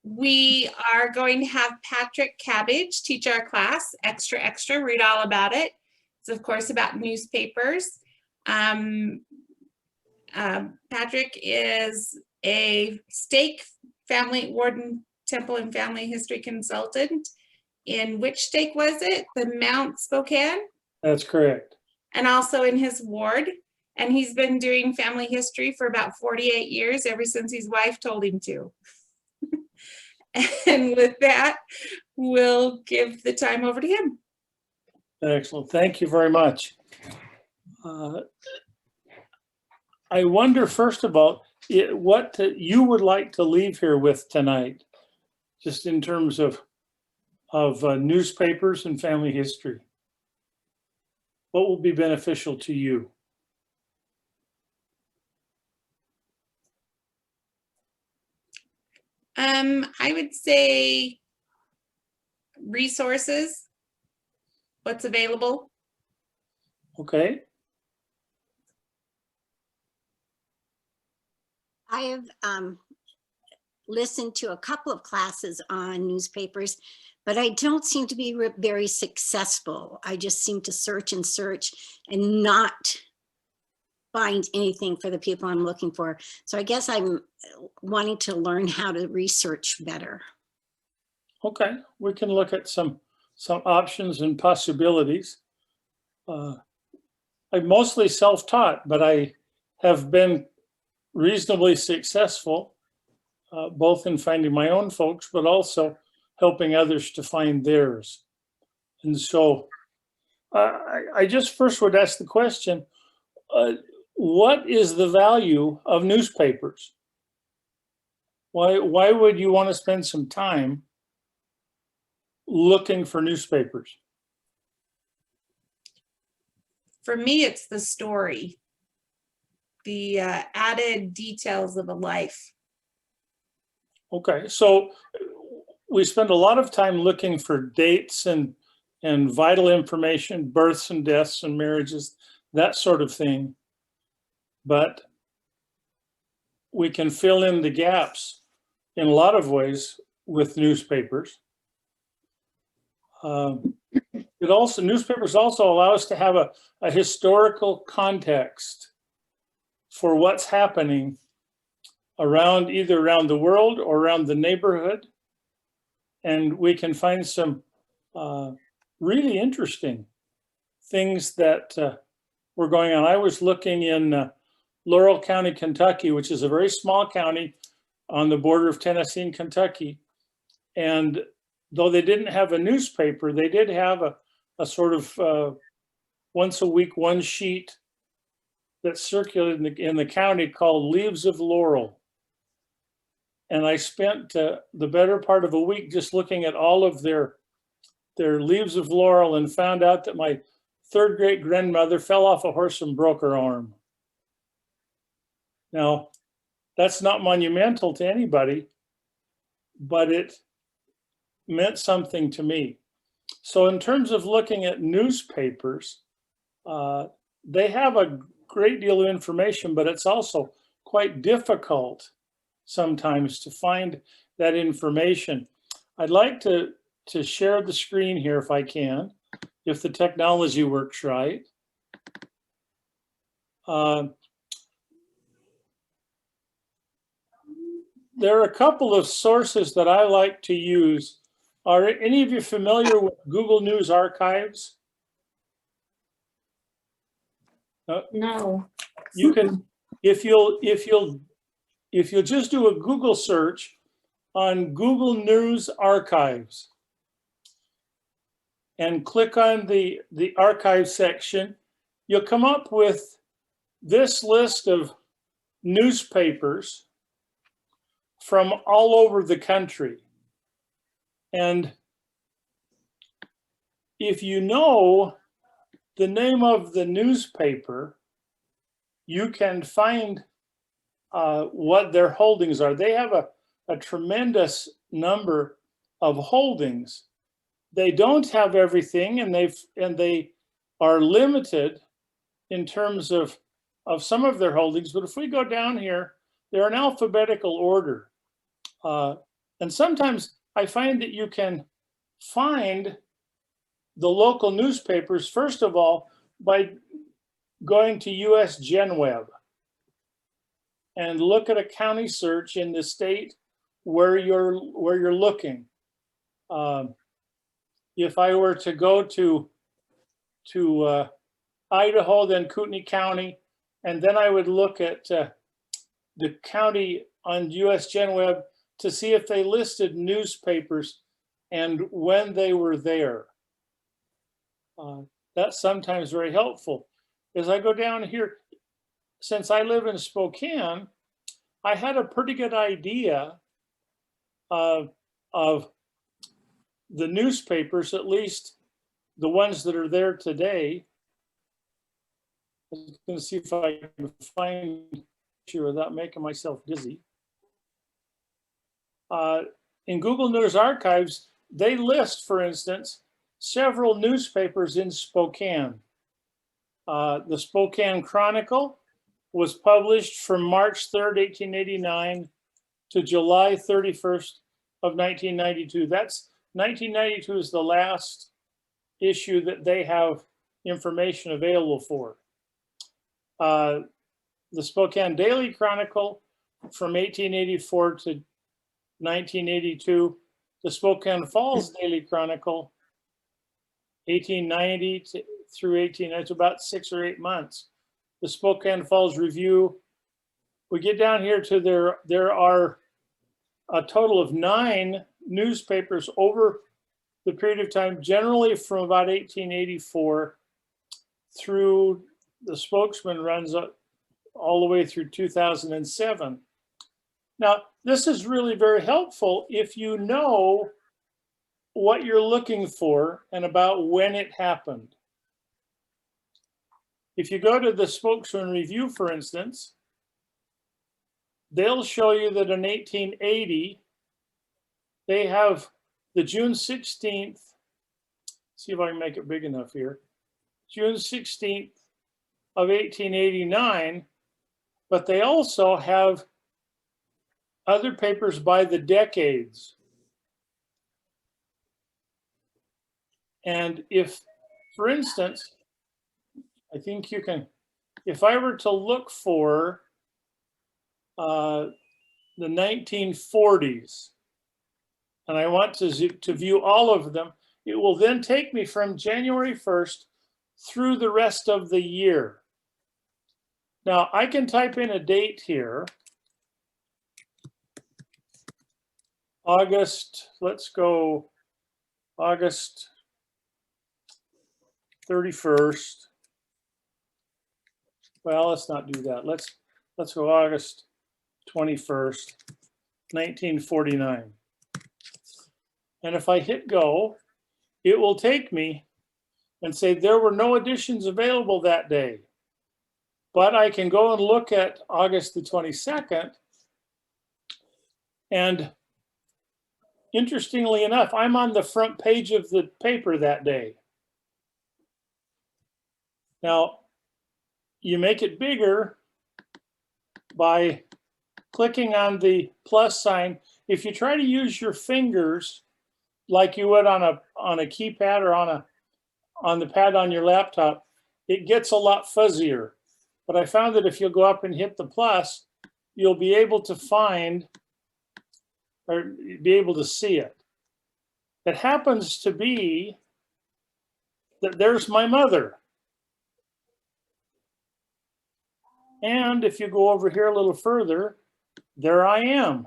We are going to have Patrick Cabbage teach our class, extra, extra, read all about it. It's of course about newspapers. Patrick is a stake family warden, temple and family history consultant. In which stake was it? The Mount Spokane? That's correct. And also in his ward. And he's been doing family history for about 48 years, ever since his wife told him to. And with that, we'll give the time over to him. Excellent. Thank you very much. I wonder, first of all, what you would like to leave here with tonight, just in terms of newspapers and family history. What will be beneficial to you? I would say resources, what's available. Okay. I have listened to a couple of classes on newspapers, but I don't seem to be very successful. I just seem to search and not find anything for the people I'm looking for. So I guess I'm wanting to learn how to research better. Okay, we can look at some options and possibilities. I'm mostly self-taught, but I have been reasonably successful, both in finding my own folks, but also helping others to find theirs. And so I just first would ask the question, what is the value of newspapers? Why would you want to spend some time looking for newspapers? For me, it's the story, the added details of a life. Okay, so we spend a lot of time looking for dates and vital information, births and deaths and marriages, that sort of thing. But we can fill in the gaps in a lot of ways with newspapers. Newspapers also allow us to have a historical context for what's happening either around the world or around the neighborhood. And we can find some really interesting things that were going on. I was looking in Laurel County, Kentucky, which is a very small county on the border of Tennessee and Kentucky. And though they didn't have a newspaper, they did have a sort of once a week, one sheet that circulated in the county called Leaves of Laurel. And I spent the better part of a week just looking at all of their Leaves of Laurel and found out that my third great grandmother fell off a horse and broke her arm. Now, that's not monumental to anybody, but it meant something to me. So in terms of looking at newspapers, they have a great deal of information, but it's also quite difficult sometimes to find that information. I'd like to share the screen here if I can, if the technology works right. There are a couple of sources that I like to use. Are any of you familiar with Google News Archives? No. You can, if you'll just do a Google search on Google News Archives and click on the archive section, you'll come up with this list of newspapers from all over the country. And if you know the name of the newspaper, you can find what their holdings are. They have a tremendous number of holdings. They don't have everything, and they are limited in terms of some of their holdings. But if we go down here, they're in alphabetical order. And sometimes I find that you can find the local newspapers, first of all, by going to US GenWeb and look at a county search in the state where you're looking. If I were to go to Idaho, then Kootenai County, and then I would look at the county on US GenWeb to see if they listed newspapers and when they were there. That's sometimes very helpful. As I go down here, since I live in Spokane, I had a pretty good idea of the newspapers, at least the ones that are there today. I'm going to see if I can find you without making myself dizzy. In Google News Archives, they list, for instance, several newspapers in Spokane. The Spokane Chronicle was published from March 3rd, 1889 to July 31st of 1992. That's 1992 is the last issue that they have information available for. The Spokane Daily Chronicle from 1884 to 1982. The Spokane Falls Daily Chronicle, 1890 through 18, that's about 6 or 8 months. The Spokane Falls Review. We get down here to there are a total of 9 newspapers over the period of time, generally from about 1884 through, the Spokesman runs all the way through 2007. Now, this is really very helpful if you know what you're looking for and about when it happened. If you go to the Spokesman Review, for instance, they'll show you that in 1880, they have the June 16th, see if I can make it big enough here, June 16th of 1889, but they also have other papers by the decades. And if, for instance, I think you can, if I were to look for the 1940s, and I want to view all of them, it will then take me from January 1st through the rest of the year. Now, I can type in a date here. August, let's go August 31st. Well, let's not do that. Let's go August 21st, 1949. And if I hit go, it will take me and say there were no editions available that day. But I can go and look at August the 22nd. And interestingly enough, I'm on the front page of the paper that day. Now, you make it bigger by clicking on the plus sign. If you try to use your fingers like you would on a keypad or on the pad on your laptop, it gets a lot fuzzier. But I found that if you go up and hit the plus, you'll be able to find or be able to see it. It happens to be that there's my mother. And if you go over here a little further, there I am.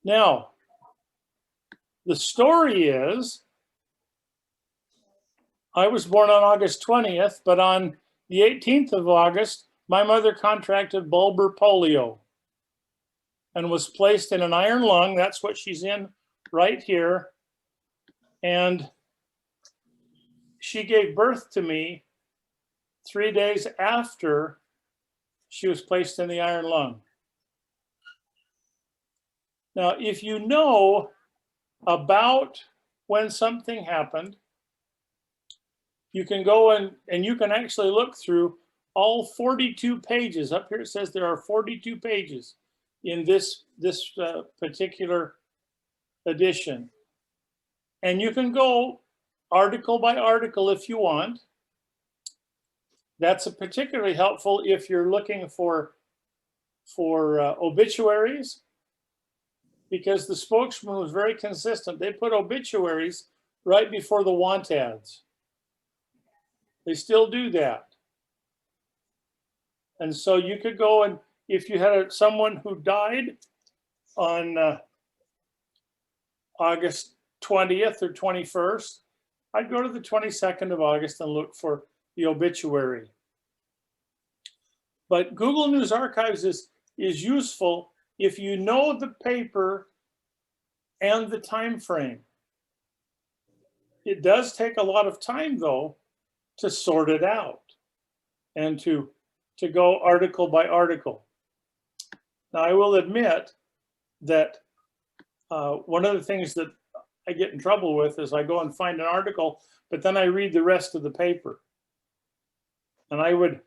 Now, the story is, I was born on August 20th, but on the 18th of August, my mother contracted bulbar polio and was placed in an iron lung. That's what she's in right here. And she gave birth to me 3 days after she was placed in the iron lung. Now, if you know about when something happened, you can go and you can actually look through all 42 pages. Up here it says there are 42 pages in this particular edition. And you can go article by article if you want. That's particularly helpful if you're looking for obituaries, because the spokesman was very consistent. They put obituaries right before the want ads. They still do that. And so you could go, and if you had someone who died on August 20th or 21st, I'd go to the 22nd of August and look for the obituary. But Google News Archives is useful if you know the paper and the time frame. It does take a lot of time, though, to sort it out and to go article by article. Now, I will admit that one of the things that I get in trouble with is I go and find an article, but then I read the rest of the paper. And I would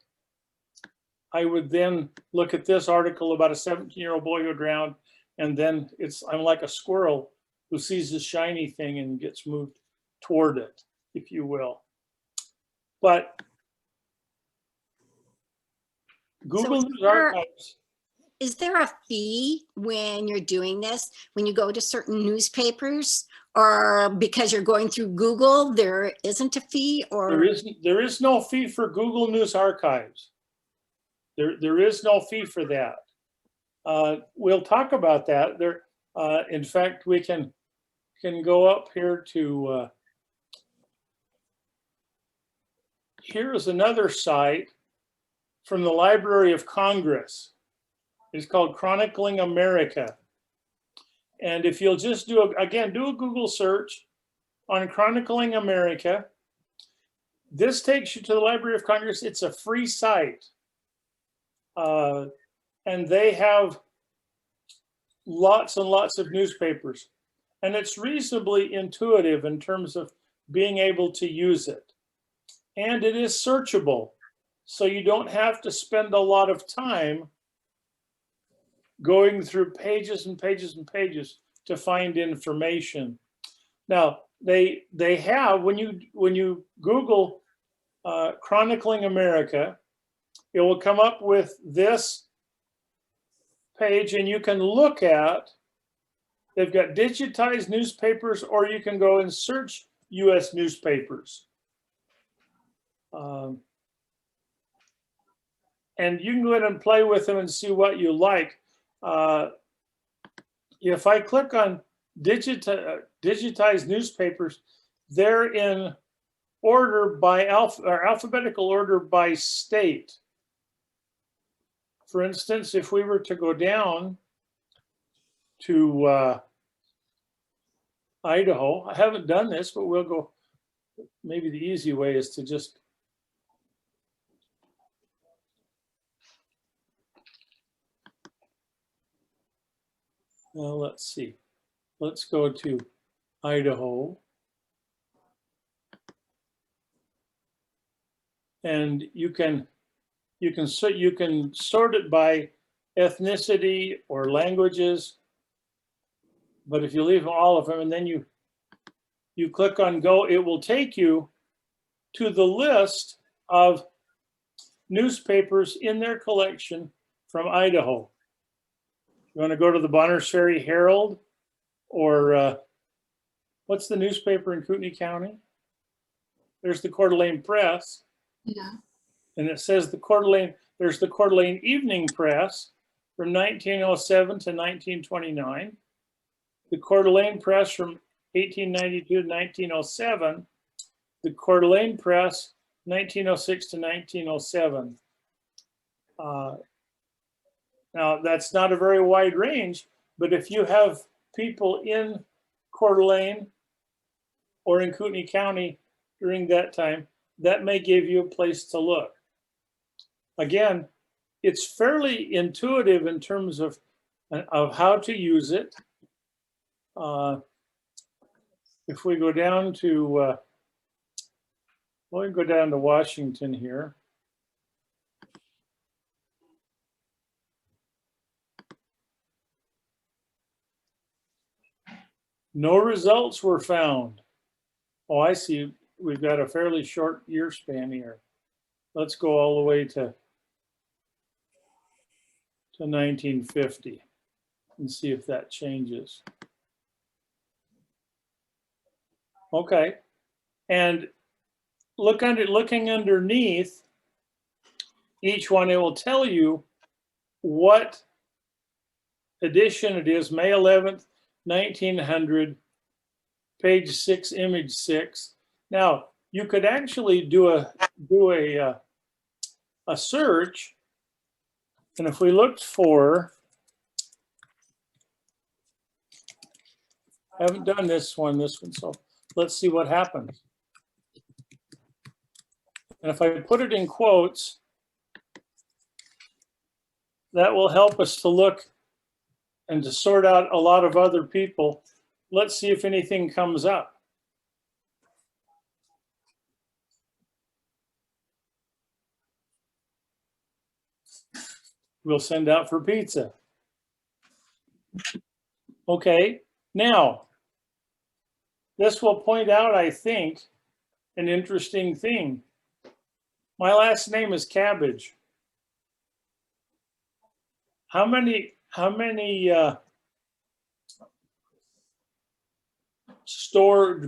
then look at this article about a 17-year-old boy who drowned, and then I'm like a squirrel who sees this shiny thing and gets moved toward it, if you will. But Google News Archives. Is there a fee when you're doing this, when you go to certain newspapers, or because you're going through Google, there isn't a fee? Or there is no fee for Google News Archives. There is no fee for that. We'll talk about that. In fact, we can go up here to, here is another site from the Library of Congress. It's called Chronicling America. And if you'll just do a Google search on Chronicling America, this takes you to the Library of Congress. It's a free site. And they have lots and lots of newspapers. And it's reasonably intuitive in terms of being able to use it. And it is searchable. So you don't have to spend a lot of time going through pages and pages and pages to find information. Now, they have, when you Google Chronicling America, it will come up with this page, and you can look at, they've got digitized newspapers, or you can go and search US newspapers. And you can go ahead and play with them and see what you like. If I click on digitized newspapers, they're in order by alphabetical order by state. For instance, if we were to go down to Idaho, I haven't done this, but we'll go, maybe the easy way is to just let's see. Let's go to Idaho. And you can sort it by ethnicity or languages. But if you leave all of them and then you click on go, it will take you to the list of newspapers in their collection from Idaho. You want to go to the Bonners Ferry Herald, or what's the newspaper in Kootenai County? There's the Coeur d'Alene Press. Yeah. And it says there's the Coeur d'Alene Evening Press from 1907 to 1929. The Coeur d'Alene Press from 1892 to 1907. The Coeur d'Alene Press, 1906 to 1907. Now, that's not a very wide range, but if you have people in Coeur d'Alene or in Kootenai County during that time, that may give you a place to look. Again, it's fairly intuitive in terms of how to use it. If we go down to, we'll go down to Washington here. No results were found. Oh, I see. We've got a fairly short year span here. Let's go all the way to 1950 and see if that changes. Okay. And looking underneath each one, it will tell you what edition it is, May 11th, 1900, page 6, image 6. Now, you could actually do a search, and if we looked for, I haven't done this one, so let's see what happens. And if I put it in quotes, that will help us to look and to sort out a lot of other people. Let's see if anything comes up. We'll send out for pizza. Okay, now, this will point out, I think, an interesting thing. My last name is Cabbage. How many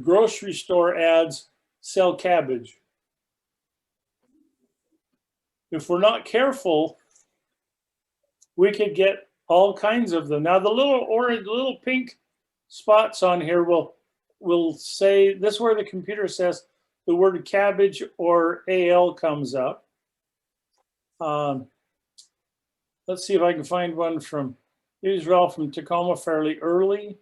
grocery store ads sell cabbage? If we're not careful, we could get all kinds of them. Now the little pink spots on here will say, this is where the computer says the word cabbage or AL comes up. Let's see if I can find one from Israel, from Tacoma, fairly early.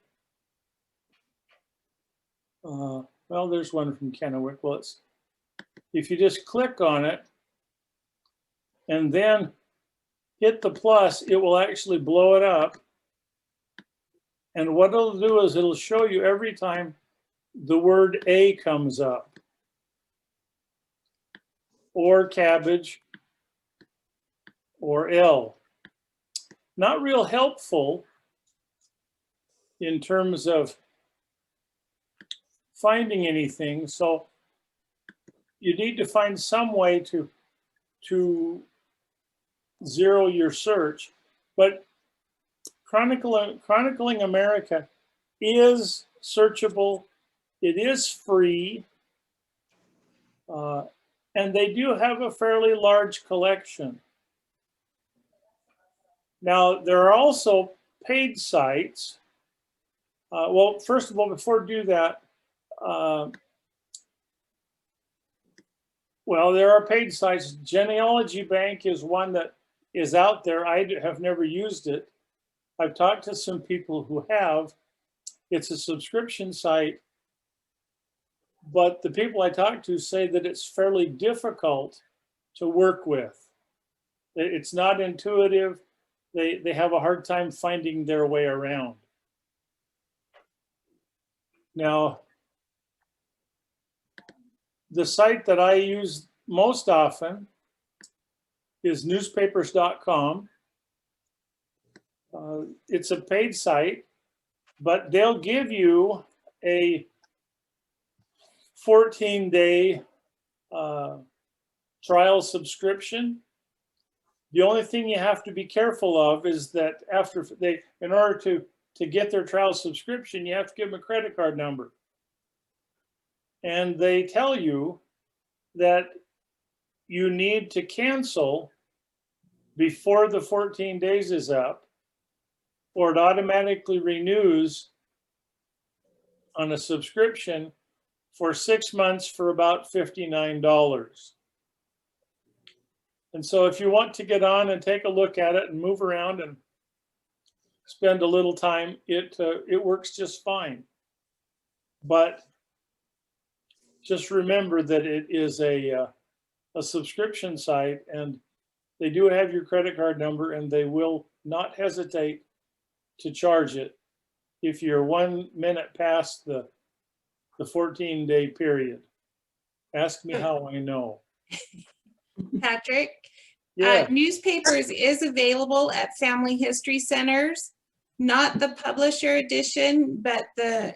Well, there's one from Kennewick. Well, if you just click on it and then hit the plus, it will actually blow it up. And what it'll do is it'll show you every time the word A comes up, or cabbage, or L. Not real helpful in terms of finding anything. So you need to find some way to zero your search. But Chronicling America is searchable. It is free. And they do have a fairly large collection. Now, there are also paid sites. Well, first of all, before I do that, well, there are paid sites. Genealogy Bank is one that is out there. I have never used it. I've talked to some people who have. It's a subscription site, but the people I talk to say that it's fairly difficult to work with. It's not intuitive. They have a hard time finding their way around. Now, the site that I use most often is newspapers.com. It's a paid site, but they'll give you a 14-day trial subscription. The only thing you have to be careful of is that in order to get their trial subscription, you have to give them a credit card number. And they tell you that you need to cancel before the 14 days is up, or it automatically renews on a subscription for 6 months for about $59. And so if you want to get on and take a look at it and move around and spend a little time, it works just fine. But just remember that it is a subscription site, and they do have your credit card number, and they will not hesitate to charge it if you're 1 minute past the 14-day period. Ask me how I know. Patrick, Yeah. Newspapers is available at family history centers. Not the publisher edition, but not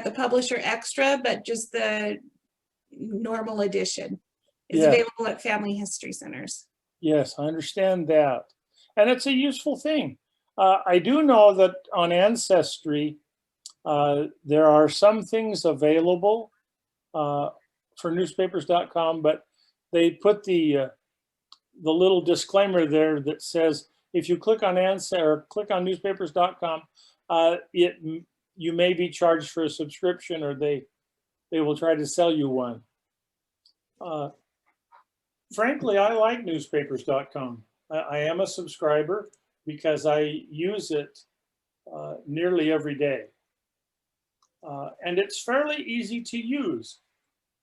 the publisher extra, but just the normal edition is Yeah. available at family history centers. Yes, I understand that. And it's a useful thing. I do know that on Ancestry, there are some things available for newspapers.com, but they put the little disclaimer there that says if you click on click on newspapers.com, you may be charged for a subscription, or they will try to sell you one. Frankly, I like newspapers.com. I am a subscriber because I use it nearly every day. And it's fairly easy to use.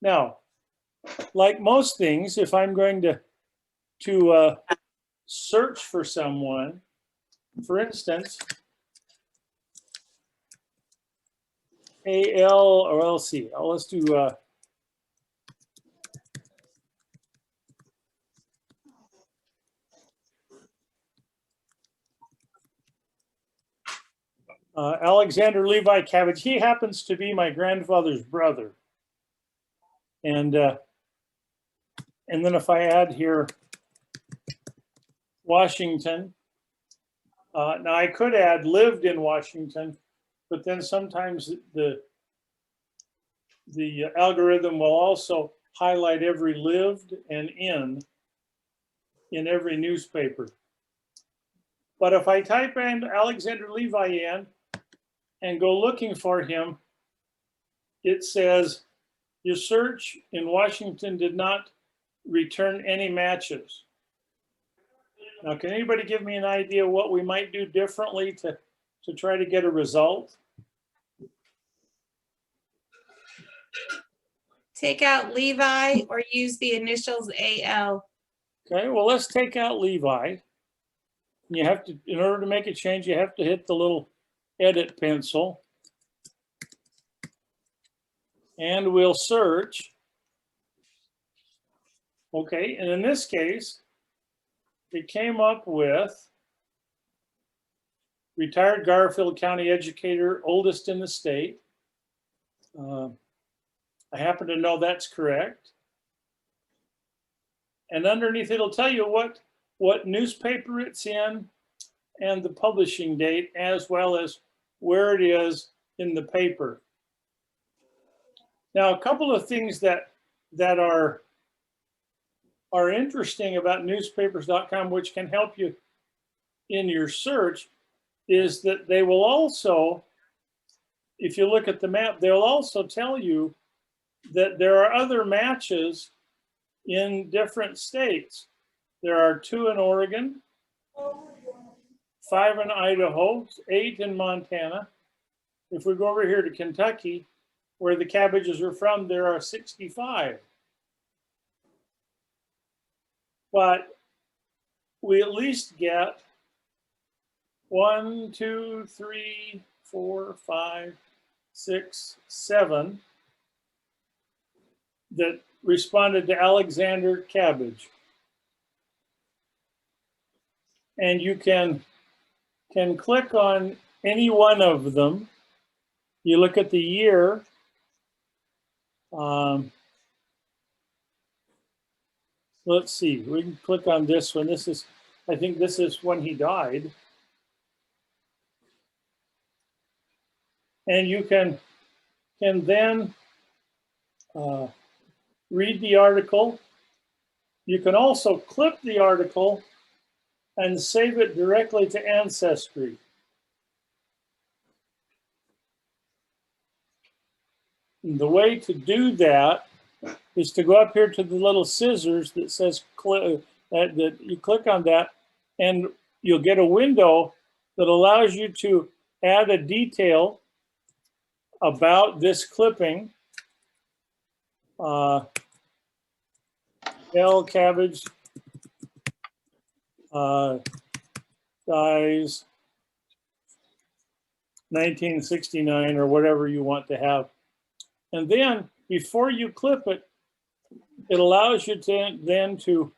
Now, like most things, if I'm going to search for someone, for instance, AL or LC, let's do Alexander Levi Cabbage. He happens to be my grandfather's brother. And then if I add here Washington, now I could add lived in Washington, but then sometimes the algorithm will also highlight every lived and in every newspaper. But if I type in Alexander Levi in and go looking for him, it says your search in Washington did not return any matches. Now, can anybody give me an idea what we might do differently to try to get a result? Take out Levi or use the initials AL. Okay, well, let's take out Levi. You have to, in order to make a change, you have to hit the little edit pencil. And we'll search. Okay, and in this case, it came up with retired Garfield County educator, oldest in the state. I happen to know that's correct. And underneath it'll tell you what newspaper it's in and the publishing date, as well as where it is in the paper. Now, a couple of things that are interesting about newspapers.com, which can help you in your search, is that they will also, if you look at the map, they'll also tell you that there are other matches in different states. There are 2 in Oregon, 5 in Idaho, 8 in Montana. If we go over here to Kentucky, where the Cabbages are from, there are 65. But we at least get 1, 2, 3, 4, 5, 6, 7 that responded to Alexander Cabbage. And you can click on any one of them. You look at the year. Let's see, we can click on this one. This is, I think this is when he died. And you can then read the article. You can also clip the article and save it directly to Ancestry. And the way to do that is to go up here to the little scissors that says that you click on that, and you'll get a window that allows you to add a detail about this clipping. L. Cabbage dies 1969, or whatever you want to have. And then before you clip it, it allows you to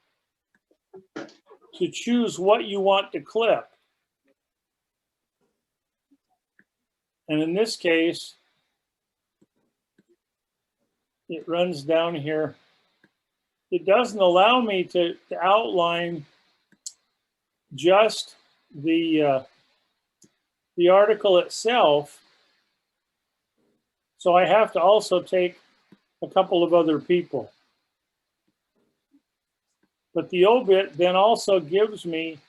choose what you want to clip. And in this case, it runs down here. It doesn't allow me to outline just the article itself. So I have to also take a couple of other people. But the obit then also gives me,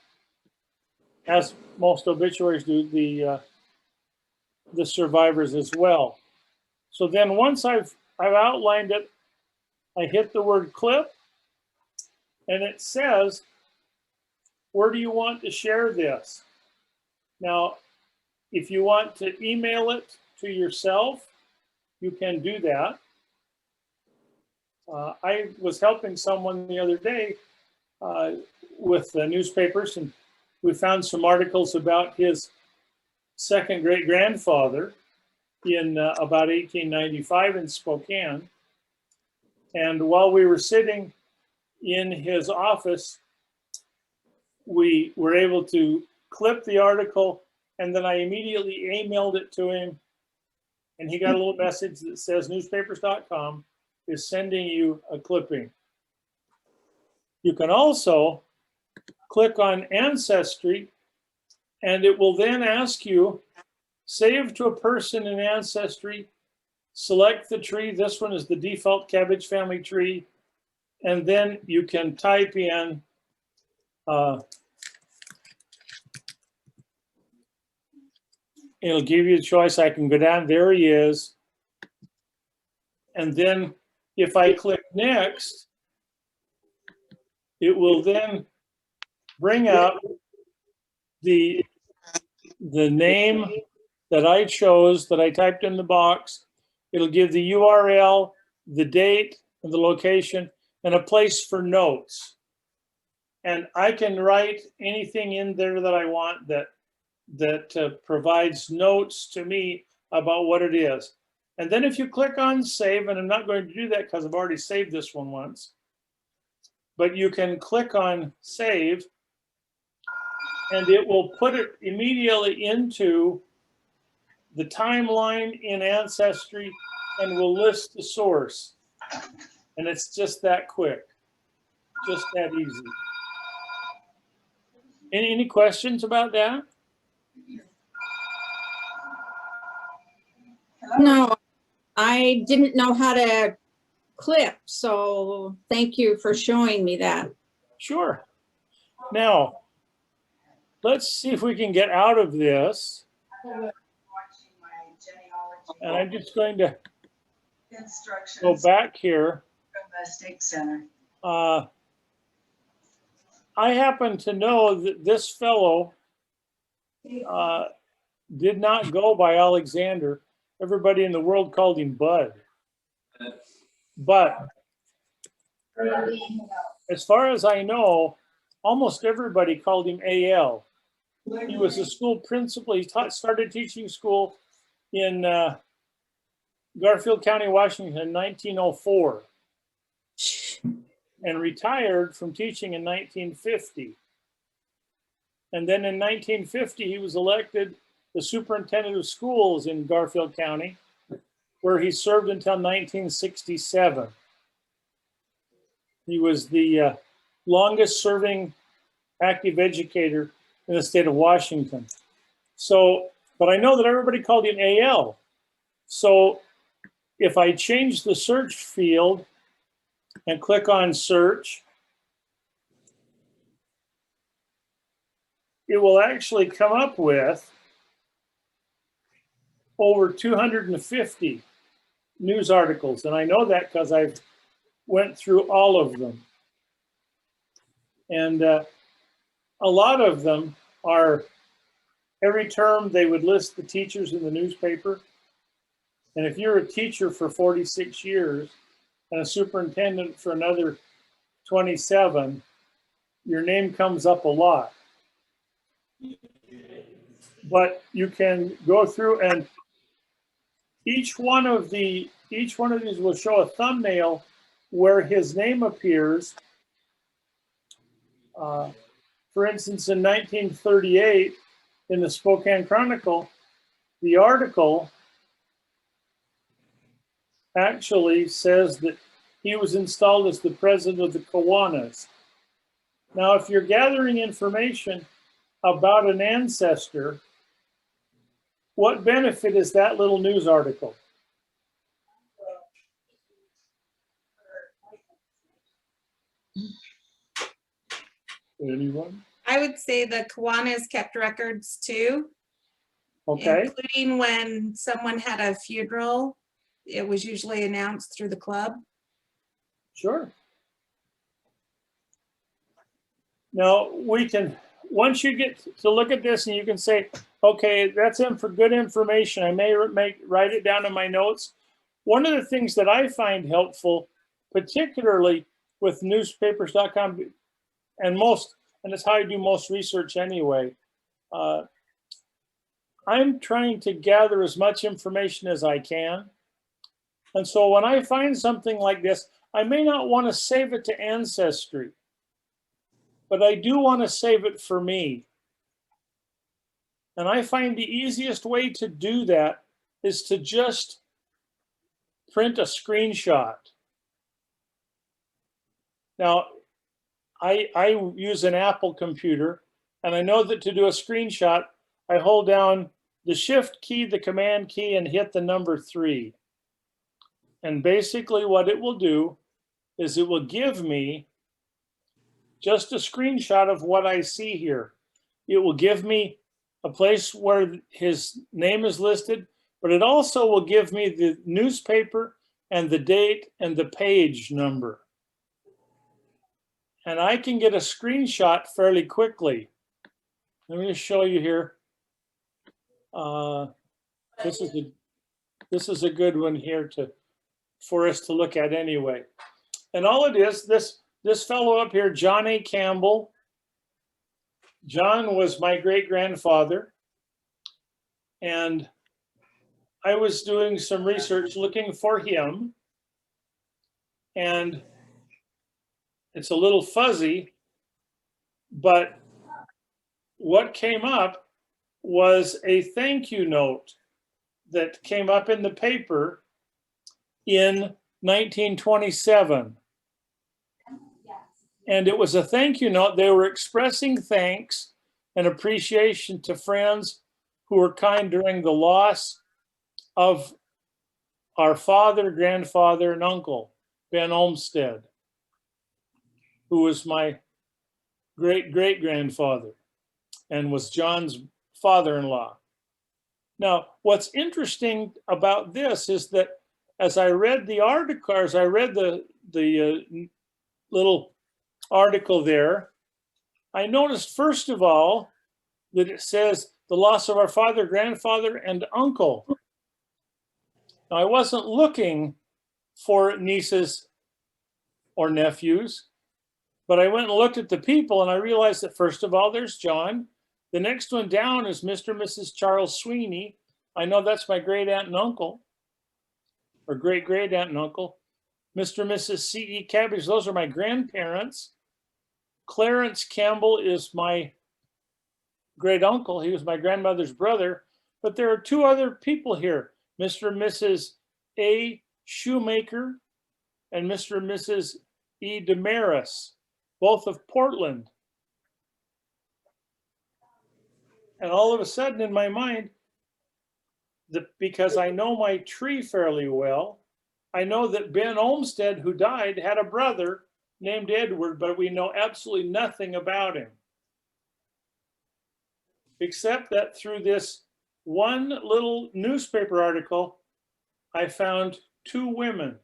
as most obituaries do, the survivors as well. So then once I've outlined it, I hit the word clip, and it says, where do you want to share this? Now, if you want to email it to yourself, you can do that. I was helping someone the other day with the newspapers, and we found some articles about his second great-grandfather in about 1895 in Spokane. And while we were sitting in his office, we were able to clip the article, and then I immediately emailed it to him, and he got a little message that says newspapers.com is sending you a clipping. You can also click on Ancestry, and it will then ask you, save to a person in Ancestry, select the tree. This one is the default Cabbage family tree. And then you can type in it'll give you a choice. I can go down, there he is. And then if I click next, it will then bring up the name that I chose, that I typed in the box. It'll give the URL, the date, and the location, and a place for notes. And I can write anything in there that I want that provides notes to me about what it is. And then if you click on save, and I'm not going to do that because I've already saved this one once, but you can click on save, and it will put it immediately into the timeline in Ancestry and will list the source. And it's just that quick, just that easy. Any questions about that? No, I didn't know how to clip, so thank you for showing me that. Sure. Now, let's see if we can get out of this. And I'm just going to go back here. State Center. I happen to know that this fellow did not go by Alexander. Everybody in the world called him Bud. But as far as I know, almost everybody called him AL. He was a school principal. He started teaching school in Garfield County, Washington in 1904 and retired from teaching in 1950. And then in 1950, he was elected the superintendent of schools in Garfield County, where he served until 1967. He was the longest serving active educator in the state of Washington. So, but I know that everybody called him AL. So if I change the search field and click on search, it will actually come up with over 250 news articles. And I know that because I've went through all of them. And a lot of them are, every term they would list the teachers in the newspaper. And if you're a teacher for 46 years and a superintendent for another 27, your name comes up a lot. But you can go through, and each one of these will show a thumbnail where his name appears. For instance, in 1938, in the Spokane Chronicle, the article actually says that he was installed as the president of the Kiwanis. Now, if you're gathering information about an ancestor, what benefit is that little news article? Anyone? I would say the Kiwanis kept records too, Okay, including when someone had a funeral. It was usually announced through the club. sure. Now, we can, once you get to look at this and you can say, okay, that's in for good information. I may write it down in my notes. One of the things that I find helpful, particularly with newspapers.com and it's how I do most research anyway. I'm trying to gather as much information as I can. And so when I find something like this, I may not want to save it to Ancestry, but I do want to save it for me. And I find the easiest way to do that is to just print a screenshot. Now, I use an Apple computer, and I know that to do a screenshot, I hold down the Shift key, the Command key, and hit the number 3. And basically what it will do is it will give me just a screenshot of what I see here. It will give me a place where his name is listed, but it also will give me the newspaper and the date and the page number. And I can get a screenshot fairly quickly. Let me just show you here. This is a good one here for us to look at anyway. And all it is, this fellow up here, John A. Campbell. John was my great-grandfather. And I was doing some research looking for him. And it's a little fuzzy, but what came up was a thank you note that came up in the paper in 1927. And it was a thank you note. They were expressing thanks and appreciation to friends who were kind during the loss of our father, grandfather, and uncle, Ben Olmsted, who was my great-great-grandfather and was John's father-in-law. Now, what's interesting about this is that as I read the article, as I read the little article there, I noticed, first of all, that it says the loss of our father, grandfather, and uncle. Now, I wasn't looking for nieces or nephews, but I went and looked at the people and I realized that, first of all, there's John. The next one down is Mr. and Mrs. Charles Sweeney. I know that's my great aunt and uncle, or great great aunt and uncle. Mr. and Mrs. C.E. Cabbage, those are my grandparents. Clarence Campbell is my great uncle. He was my grandmother's brother. But there are two other people here, Mr. and Mrs. A. Shoemaker and Mr. and Mrs. E. Damaris, both of Portland. And all of a sudden in my mind, because I know my tree fairly well, I know that Ben Olmsted, who died, had a brother named Edward, but we know absolutely nothing about him. Except that through this one little newspaper article, I found two women.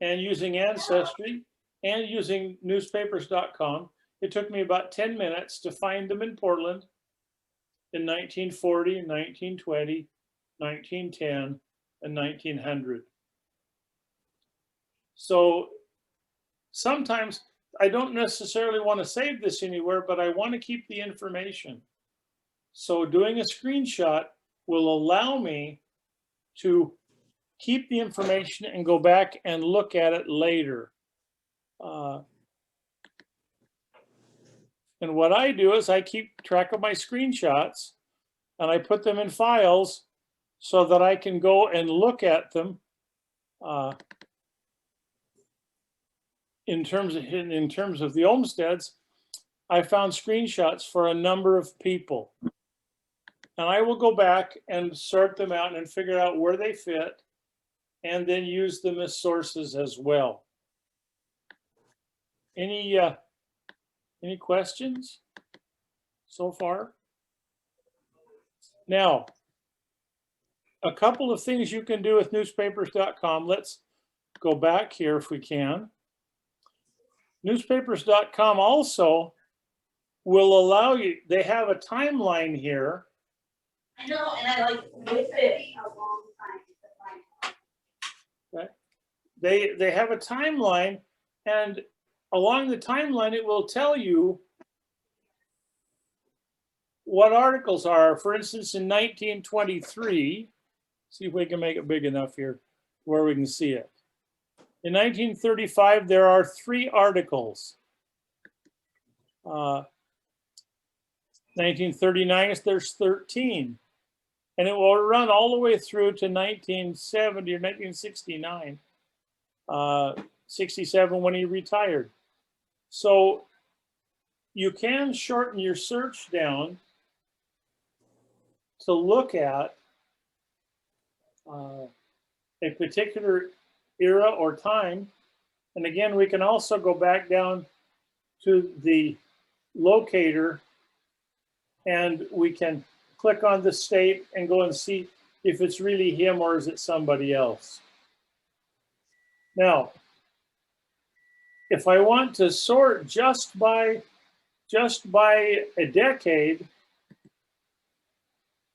And using Ancestry and using newspapers.com, it took me about 10 minutes to find them in Portland in 1940, 1920, 1910, and 1900. So sometimes I don't necessarily want to save this anywhere, but I want to keep the information. So doing a screenshot will allow me to keep the information and go back and look at it later. And what I do is I keep track of my screenshots. and I put them in files so that I can go and look at them in terms of the Olmsteds. I found screenshots for a number of people, and I will go back and sort them out and figure out where they fit, and then use them as sources as well. Any questions so far? Now, a couple of things you can do with newspapers.com. Let's go back here if we can. Newspapers.com also will allow you, they have a timeline here. I know, and I like whip it a long time. They have a timeline, and along the timeline, it will tell you what articles are. For instance, in 1923, see if we can make it big enough here where we can see it. In 1935, there are 3 articles. 1939, there's 13. And it will run all the way through to 1970 or 1969, 67 when he retired. So you can shorten your search down to look at a particular era or time. And again, we can also go back down to the locator, and we can click on the state and go and see if it's really him or is it somebody else. Now, if I want to sort just by a decade,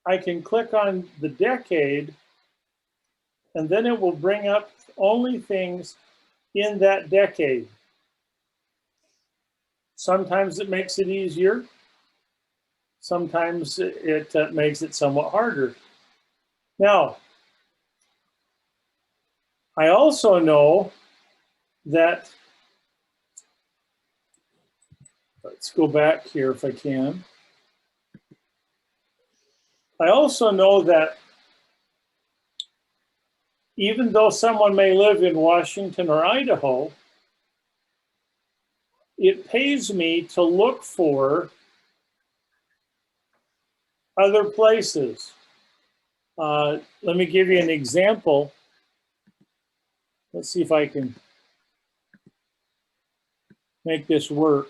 I can click on the decade, and then it will bring up only things in that decade. Sometimes it makes it easier. Sometimes it makes it somewhat harder. Now, I also know that, let's go back here if I can. I also know that even though someone may live in Washington or Idaho, it pays me to look for other places. Let me give you an example. Let's see if I can make this work.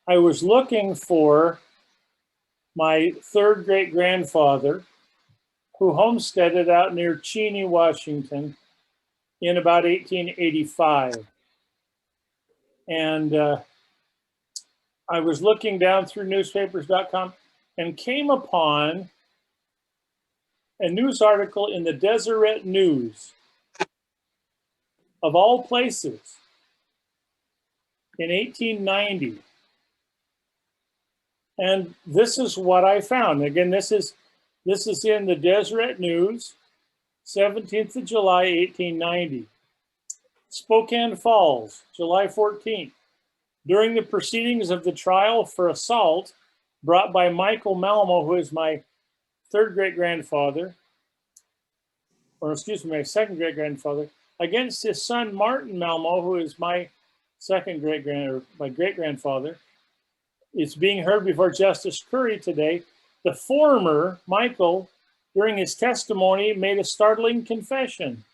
I was looking for my 3rd great-grandfather, who homesteaded out near Cheney, Washington in about 1885. And I was looking down through newspapers.com and came upon a news article in the Deseret News, of all places, in 1890. And this is what I found. Again, this is in the Deseret News, 17th of July, 1890. Spokane Falls, July 14th. During the proceedings of the trial for assault brought by Michael Malmo, who is my 3rd great-grandfather, or excuse me, my 2nd great-grandfather, against his son Martin Malmo, who is my 2nd great-grandfather, it's being heard before Justice Curry today. The former, Michael, during his testimony, made a startling confession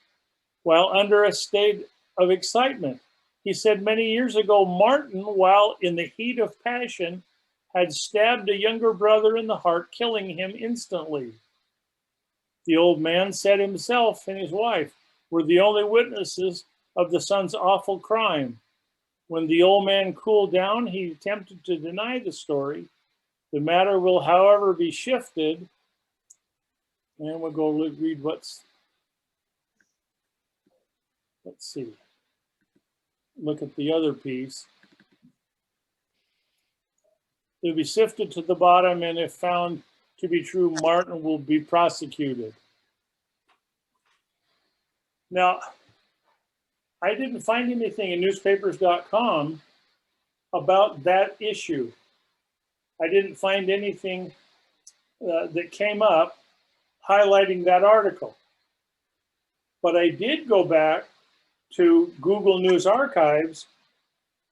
while under a state of excitement. He said many years ago, Martin, while in the heat of passion, had stabbed a younger brother in the heart, killing him instantly. The old man said himself and his wife were the only witnesses of the son's awful crime. When the old man cooled down, he attempted to deny the story. The matter will, however, be shifted. And we'll go read let's see. Look at the other piece. It'll be sifted to the bottom, and if found to be true, Martin will be prosecuted. Now, I didn't find anything in newspapers.com about that issue. I didn't find anything that came up highlighting that article. But I did go back to Google News Archives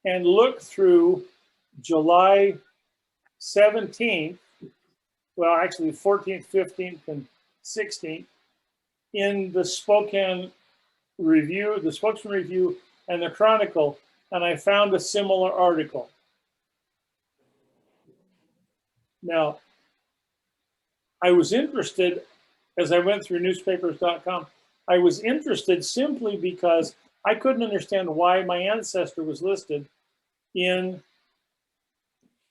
and look through July 17th, well, actually 14th, 15th, and 16th in the Spokane Review, the Spokesman Review, and the Chronicle, and I found a similar article. Now, I was interested as I went through newspapers.com. I was interested simply because I couldn't understand why my ancestor was listed in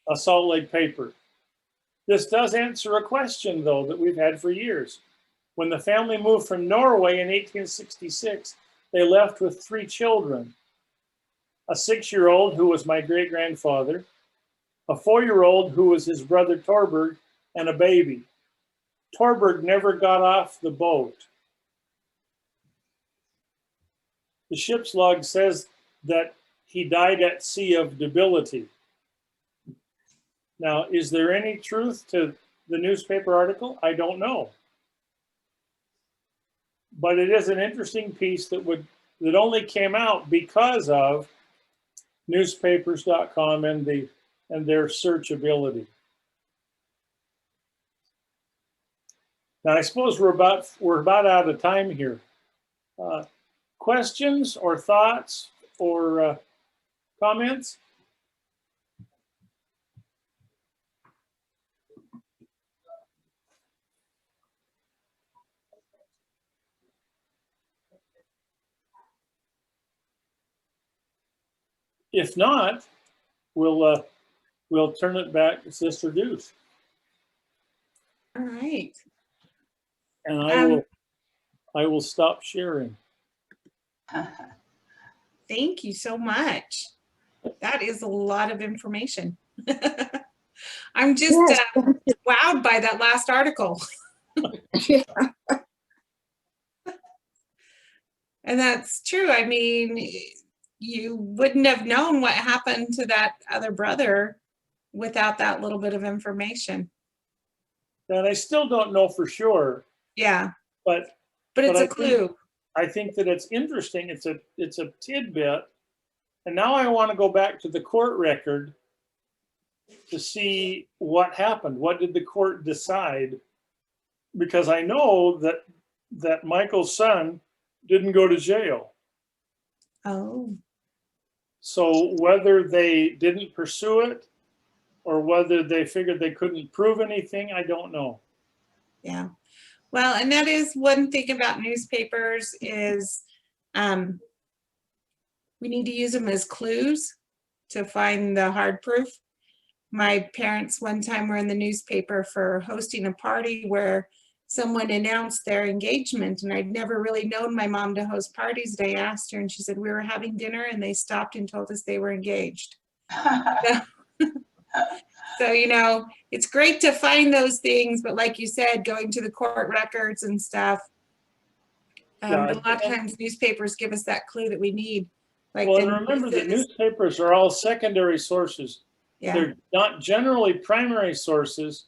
a Salt Lake paper. This does answer a question, though, that we've had for years. When the family moved from Norway in 1866, they left with 3 children. A 6-year-old who was my great-grandfather, a 4-year-old who was his brother Torberg, and a baby. Torberg never got off the boat. The ship's log says that he died at sea of debility. Now, is there any truth to the newspaper article? I don't know. But it is an interesting piece that only came out because of newspapers.com and their searchability. Now, I suppose we're about out of time here. Questions or thoughts or comments? If not, we'll turn it back to Sister Deuce. All right. And I will stop sharing. Thank you so much. That is a lot of information. I'm just wowed by that last article. Yeah. And that's true. I mean, you wouldn't have known what happened to that other brother without that little bit of information. And I still don't know for sure. Yeah. But it's a clue. I think that it's interesting. It's a tidbit. And now I want to go back to the court record to see what happened. What did the court decide? Because I know that Michael's son didn't go to jail. Oh. So whether they didn't pursue it or whether they figured they couldn't prove anything, I don't know. Yeah. Well, and that is one thing about newspapers is we need to use them as clues to find the hard proof. My parents one time were in the newspaper for hosting a party where someone announced their engagement, and I'd never really known my mom to host parties. And I asked her, and she said, we were having dinner and they stopped and told us they were engaged. So, you know, it's great to find those things, but like you said, going to the court records and stuff, Yeah, a lot of times newspapers give us that clue that we need. Like, well, and remember that newspapers are all secondary sources. Yeah. They're not generally primary sources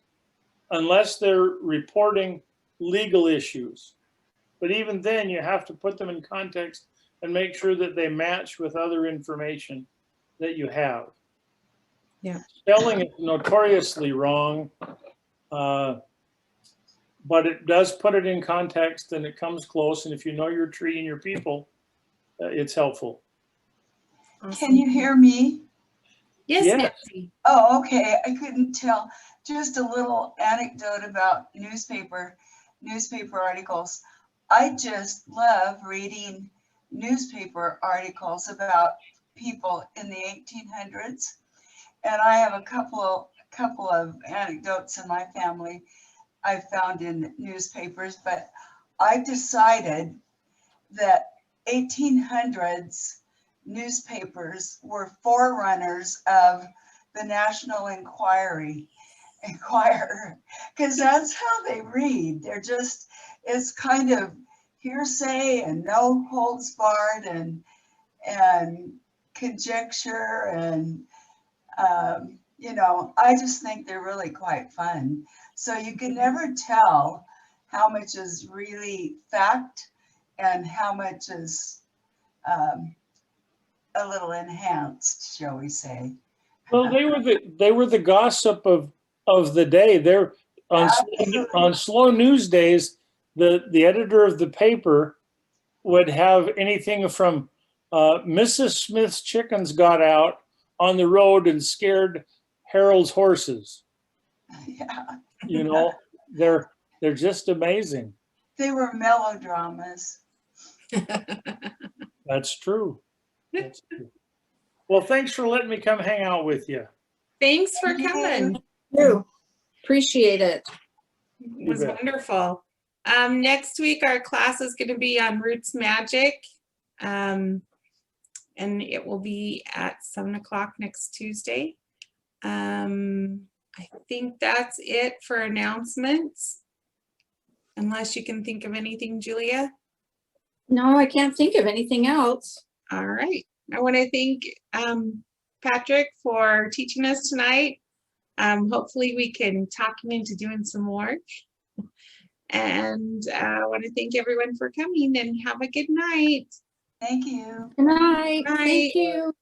unless they're reporting legal issues. But even then, you have to put them in context and make sure that they match with other information that you have. Yeah. Spelling is notoriously wrong, but it does put it in context and it comes close. And if you know your tree and your people, it's helpful. Awesome. Can you hear me? Yes, Yes. Nancy. Oh, okay. I couldn't tell. Just a little anecdote about newspaper articles. I just love reading newspaper articles about people in the 1800s. And I have a couple of anecdotes in my family I found in newspapers, but I decided that 1800s newspapers were forerunners of the National Enquirer, because that's how they read. They're just, it's kind of hearsay and no holds barred and conjecture and you know, I just think they're really quite fun. So you can never tell how much is really fact and how much is a little enhanced, shall we say. Well, they were the gossip of the day. They're on Absolutely. slow news days. The editor of the paper would have anything from Mrs. Smith's chickens got out on the road and scared Harold's horses. Yeah, You know, they're just amazing. they were melodramas. That's true. That's true. Well, thanks for letting me come hang out with you. Thanks for Thank you. coming. You. Appreciate it. It was bet. wonderful. Next week, our class is going to be on Roots Magic. And it will be at 7 o'clock next Tuesday. I think that's it for announcements. Unless you can think of anything, Julia. No, I can't think of anything else. All right. I want to thank Patrick for teaching us tonight. Hopefully we can talk him into doing some more. And I want to thank everyone for coming and have a good night. Thank you. Good night. Night. Thank you.